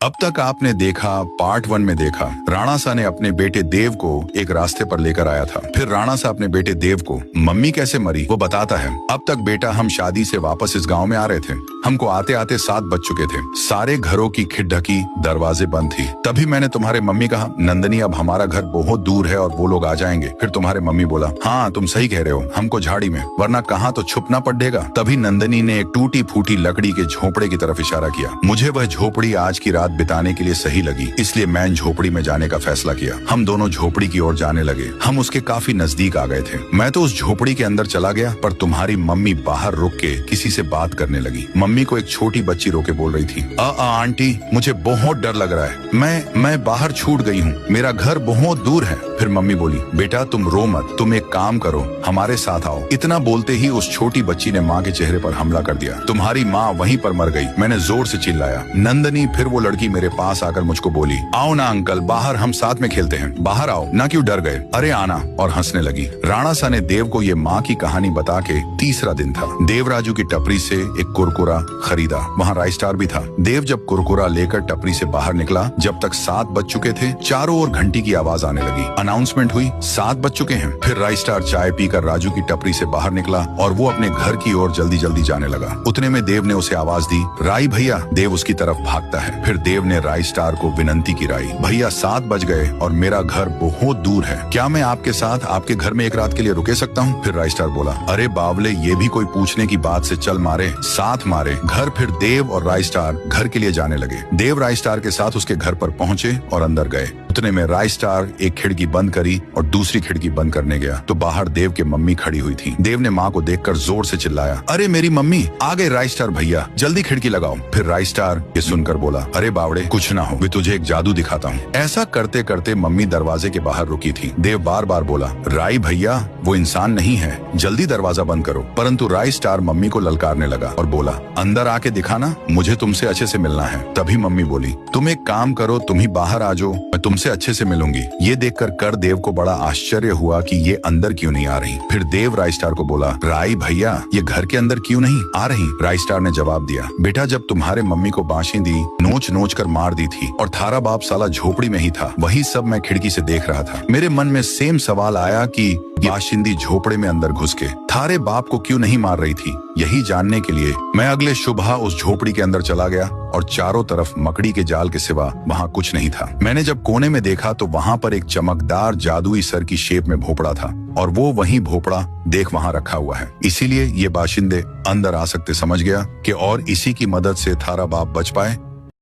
अब तक आपने देखा, पार्ट 1 में देखा, राणा सा ने अपने बेटे देव को एक रास्ते पर लेकर आया था। फिर राणा सा अपने बेटे देव को मम्मी कैसे मरी वो बताता है। अब तक बेटा, हम शादी से वापस इस गांव में आ रहे थे। हमको आते आते 7 बज चुके थे। सारे घरों की खिड़की दरवाजे बंद थी। तभी मैंने तुम्हारे मम्मी कहा, नंदनी अब हमारा घर बहुत दूर है और वो लोग आ जाएंगे। फिर तुम्हारे मम्मी बोला, हाँ तुम सही कह रहे हो, हमको झाड़ी में, वरना कहाँ तो छुपना पड़ेगा। तभी नंदनी ने एक टूटी फूटी लकड़ी के झोपड़े की तरफ इशारा किया। मुझे वह झोपड़ी आज की रात बिताने के लिए सही लगी, इसलिए मैं झोपड़ी में जाने का फैसला किया। हम दोनों झोपड़ी की ओर जाने लगे। हम उसके काफी नजदीक आ गए थे। मैं तो उस झोपड़ी के अंदर चला गया, पर तुम्हारी मम्मी बाहर रुक के किसी से बात करने लगी। मम्मी को एक छोटी बच्ची रोके बोल रही थी, आंटी मुझे बहुत डर लग रहा है, मैं बाहर छूट गई हूँ, मेरा घर बहुत दूर है। फिर मम्मी बोली, बेटा तुम रो मत, तुम एक काम करो, हमारे साथ आओ। इतना बोलते ही उस छोटी बच्ची ने माँ के चेहरे पर हमला कर दिया। तुम्हारी माँ वहीं पर मर गई। मैंने जोर से चिल्लाया। नंदनी, फिर वो लड़की मेरे पास आकर मुझको बोली, आओ ना अंकल, बाहर हम साथ में खेलते हैं, बाहर आओ ना, क्यों डर गए? अरे आना, और हंसने लगी। राणा सा ने देव को ये माँ की कहानी बता के तीसरा दिन था। देवराजू की टपरी से एक कुरकुरा खरीदा, वहाँ राइस स्टार भी था। देव जब कुरकुरा लेकर टपरी से बाहर निकला, जब तक 7 बज चुके थे, चारों ओर घंटी की आवाज आने लगी। अनाउंसमेंट हुई, 7 बज चुके हैं। फिर राइस स्टार चाय पीकर राजू की टपरी से बाहर निकला और वो अपने घर की ओर जल्दी जल्दी जाने लगा। उतने में देव ने उसे आवाज दी, राई भैया। देव उसकी तरफ भागता है। फिर देव ने राइस स्टार को विनंती की, राई भैया 7 बज गए और मेरा घर बहुत दूर है, क्या मैं आपके साथ आपके घर में एक रात के लिए रुके सकता हूँ? फिर राइस स्टार बोला, अरे बावले, ये भी कोई पूछने की बात से चल मारे, साथ मारे घर। फिर देव और राइस स्टार घर के लिए जाने लगे। देव राइस स्टार के साथ उसके घर पर पहुंचे और अंदर गए। उतने में राइस स्टार एक खिड़की बंद करी और दूसरी खिड़की बंद करने गया तो बाहर देव की मम्मी खड़ी हुई थी। देव ने माँ को देखकर जोर से चिल्लाया, अरे मेरी मम्मी आ गए राइस स्टार भैया, जल्दी खिड़की लगाओ। फिर राइस स्टार ये सुनकर बोला, अरे बावड़े कुछ ना हो, मैं तुझे एक जादू दिखाता हूँ। ऐसा करते करते मम्मी दरवाजे के बाहर रुकी थी। देव बार बार बोला, राई भैया वो इंसान नहीं है, जल्दी दरवाजा बंद करो। परंतु राइस स्टार मम्मी को ललकारने लगा और बोला, अंदर आके दिखाना, मुझे तुमसे अच्छे से मिलना है। तभी मम्मी बोली, तुम एक काम करो, तुम ही बाहर आ जाओ, मैं तुमसे अच्छे से मिलूंगी। ये देखकर कर देव को बड़ा आश्चर्य हुआ कि ये अंदर क्यों नहीं आ रही। फिर देव राइस स्टार को बोला, राई भैया ये घर के अंदर क्यों नहीं आ रही? राइस स्टार ने जवाब दिया, बेटा जब तुम्हारे मम्मी को बाशिंदी नोच नोच कर मार दी थी और थारा बाप साला झोपड़ी में ही था, वही सब मैं खिड़की से देख रहा था। मेरे मन में सेम सवाल आया कि बाशिंदी झोपड़े में अंदर घुस के थारे बाप को क्यों नहीं मार रही थी। यही जानने के लिए मैं अगले सुबह उस झोपड़ी के अंदर चला गया और चारों तरफ मकड़ी के जाल के सिवा वहाँ कुछ नहीं था। मैंने जब कोने में देखा तो वहाँ पर एक चमकदार जादुई सर की शेप में भोपड़ा था और वो वही भोपड़ा देख वहाँ रखा हुआ है। इसीलिए ये बाशिंदे अंदर आ सकते समझ गया कि और इसी की मदद से थारा बाप बच पाए